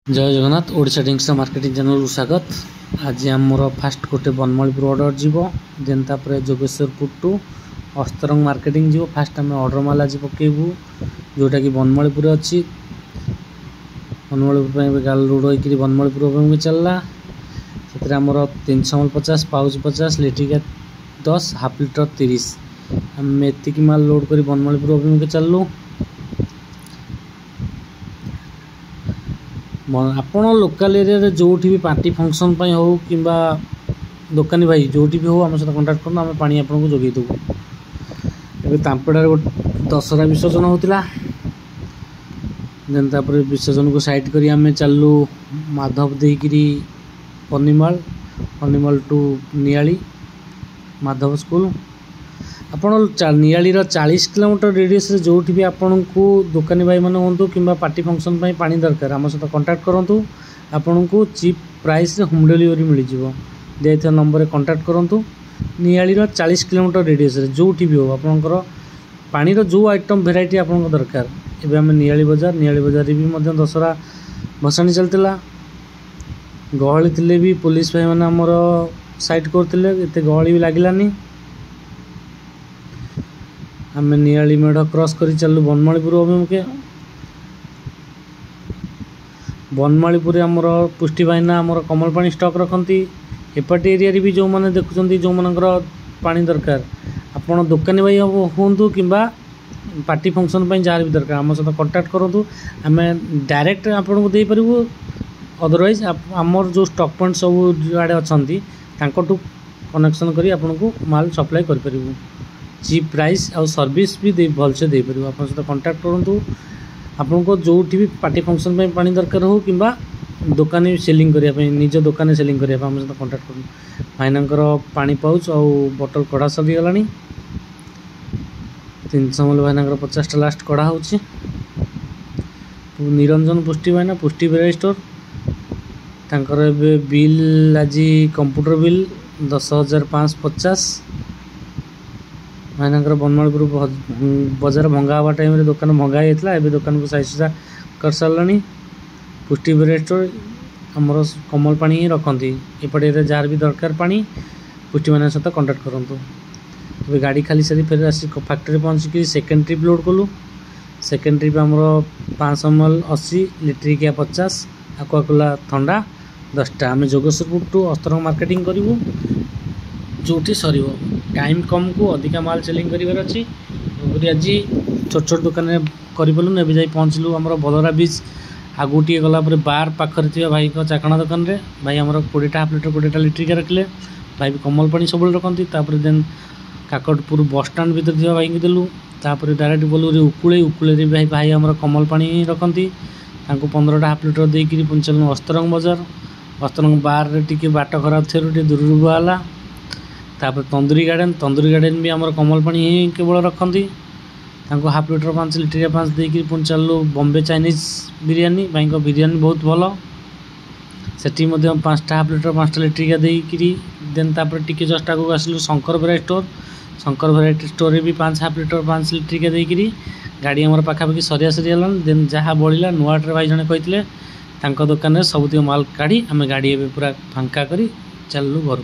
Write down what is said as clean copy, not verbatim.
जय Jagannath Odisha drinks marketing channel को स्वागत। आज आमर फास्ट गोटे बनमालीपुर ऑर्डर जीव देन तापर जोगेश्वरपुर टू अस्तरंग मार्केटिंग जीव। फास्ट आम ऑर्डर माल आज पकेबू जोटा कि बनमालीपुर अच्छी बनमालीपुर गाल रोड होकर बनमालीपुर चलला से आमर 350 पाउच 50 लिट्रिका 10 हाफ लिटर 30 आम एतिक माल लोड कर बनमालीपुर अभिमुखे चलू। आपण लोकल एरिया जो भी पार्टी फंक्शन हो कि दुकानी भाई जो भी हो आम सहित कंटाक्ट करना आम पानी आपको जोगे देवु। ए तांपड़ार दशहरा विसर्जन होता देन तापर विसर्जन को साइड करी आम चलू माधव देकरी पनिमाल टू नियाली माधव स्कूल। आपण नियाली 40 किलोमीटर रेडियस जो भी आपण को दुकानी भाई मैंने हूँ कि पार्टी फंक्शन पानी दरकार आम सहित कंटाक्ट करूँ। आपण को चीप प्राइस होम डिलीवरी मिल जाए नंबर कंटाक्ट करूँ। नियाली 40 किलोमीटर रेडियस जो भी हो आपंकर पानीर जो आइटम भेराइटी आप दरकार। एवं आम नियाली बजार भी दशहरा भसाणी चलता गहली थे भी पुलिस भाई मैंने आमर साइड करते एत गहली भी लगिलानी। आम नियाली मेढ़ क्रॉस कर चलू बनमालीपुर अभिमुखे। बनमालीपुर आमर पुष्टि भाईना आमर कमल पानी स्टॉक रखती एपटे एरिया भी जो मैंने देखुं जो मनकर पानी दरकार आपड़ दुकानी भाई हूँ कि पार्टी फंक्शन जहाँ भी दरकार आम सहित कंटाक्ट करूँ। आम डायरेक्ट आपन को देपरू अदरवाइज आमर जो स्टॉक पॉइंट सब आड़े अच्छा कनेक्शन करी आपन को माल सप्लाई करूँ। चीप प्राइस आउ सर्विस भी भलसे दे पार आप सहित कंटाक्ट करूँ। आपन को जो भी पार्टी फंक्शन पानी दरकार हो कि दुकानी सेलिंग करने निज दुकान सेलिंग करने आम सहित कंटाक्ट करूँ। भाईनांकर पानी पाउच आउ बोतल कड़ा सरीगला 300 ml भाईनांकर 50टा लास्ट कड़ा हो। निरंजन पुष्टि भाईना पुष्टि वेराइटी स्टोर तांकर बिल आज कंप्यूटर बिल 10,550 भाईनांकर बनमालीपुर बजार भंगा हवा टाइम दुकान भंगा होता है दुकान को साइज सुजा कर सारे। पुष्टि वेराइटी स्टोर आमर कमल पानी ही रखती एपटे जार भी दरकार पानी पुष्टि मान सहित कंटाक्ट करूँ। ए गाड़ी खाली सारी फिर आसी फैक्ट्री पहुँचिक सेकेंड ट्रिप लोड कलु। सेकेंड ट्रिप आमर 500 ml 80 लिट्रिका 50 आकुआकोला ठंडा 10टा आम जोगेश्वरपुर टू अस्तरंग मार्केटिंग करूँ जो सर टाइम कम को अधिका माल सेलिंग करार अच्छी आज छोट छोट दुकान करूँ। ए जा पहुँचलु आम बलरा बीच आगू टे गलापर बार पाखे भाई को चाकणा दुकान रे भाई आमर 20टा हाफ लिटर 20टा लिट्रिका रखिले भाई भी कमल पानी सब रखती। देन काकटपुर बस स्टाण भर थी भाई को देलु तापर डायरेक्ट बोलू उकुले भाई भाई आमर कमल पानी रखती 15टा हाफ लिटर देकर पुणी चलू अस्तरंग बजार। अस्तरंग बार टे बाट खराब थे दूर बुहाला तापर तंदूरी गार्डन भी आमर कमल पानी ही केवल रखती हाफ लिटर 5 लिट्रिका 5 देकर पुणी चलू बॉम्बे चाइनीज बिरियानी भाई को बिरियानी बहुत भल सेठी 5टा हाफ लिटर 5टा लिट्रिका देकरी देन तापर टिके जस्ट आगे आसलु शंकर भेराइटी स्टोर भी 5 हाफ लिटर 5 लिट्रिका देकरी गाड़ी आमर पाखापाखि सरिया देन जहाँ बढ़ला नुआटे भाई जड़े कहते दुकान में सब माल काढ़ी आम गाड़ी पूरा फांका करी चलू घर।